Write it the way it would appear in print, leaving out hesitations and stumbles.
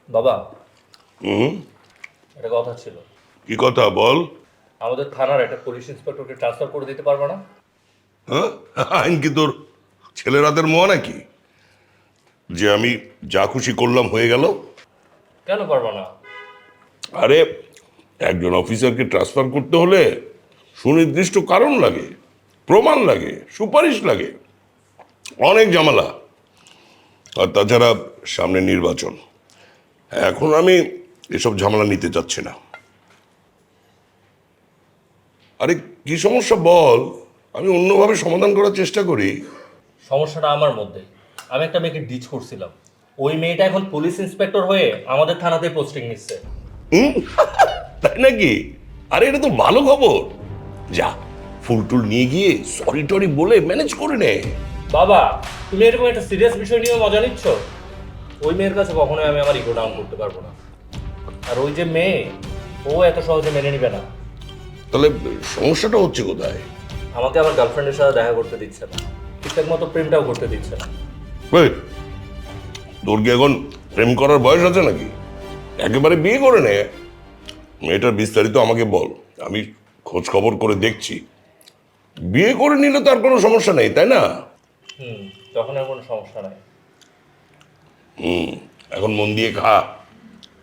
বাবা, হুম। একটা কথা ছিল। কি কথা বল? আমাদের থানার একটা পুলিশ ইন্সপেক্টরকে ট্রান্সফার করে দিতে পারবে না? হ্যাঁ, আইন কি তোর ছেলের হাতের মোয়া নাকি যে আমি যা খুশি করলাম হয়ে গেল? কেন পারবে না? আরে, একজন অফিসারকে ট্রান্সফার করতে হলে সুনির্দিষ্ট কারণ লাগে, প্রমাণ লাগে, সুপারিশ লাগে, অনেক ঝামেলা। আর তাছাড়া সামনে নির্বাচন। এখন আমি এসব ঝামেলা নিতে চাচ্ছি না। আরে, কি সমস্যা বল, আমি অন্যভাবে সমাধান করার চেষ্টা করি। সমস্যাটা আমার মধ্যে। আমি একটা মেয়েকে ডিচ করছিলাম। ওই মেয়েটা এখন পুলিশ ইন্সপেক্টর হয়ে আমাদের থানাতে পোস্টিং নিচ্ছে। হুম, তাই নাকি? আরে, এটা তো ভালো খবর। যা, ফুল টুল নিয়ে গিয়ে সরি টরি বলে ম্যানেজ করে নে। বাবা, তুমি এরকম একটা সিরিয়াস বিষয় নিয়ে মজা নিচ্ছ? ওই মেয়ের কাছে কখনোই আমি আমার ইগো ডাউন করতে পারবো না। আর ওই যে মেয়ে, ও এত সহজে মেনে নিবে না। তাহলে সমস্যাটা হচ্ছে কোথায়? আমাকে আমার গার্লফ্রেন্ডের সাথে দেখা করতে দিচ্ছে না, ঠিকঠাক মতো প্রেমটাও করতে দিচ্ছে না। ওই, তোর কি এখন প্রেম করার বয়স আছে নাকি? একেবারে বিয়ে করে নে। মেয়েটার বিস্তারিত আমাকে বল, আমি খোঁজ খবর করে দেখছি। বিয়ে করে নিলে তো আর কোনো সমস্যা নেই, তাই না? তখন আর কোনো সমস্যা নাই। এখন মন দিয়ে খা।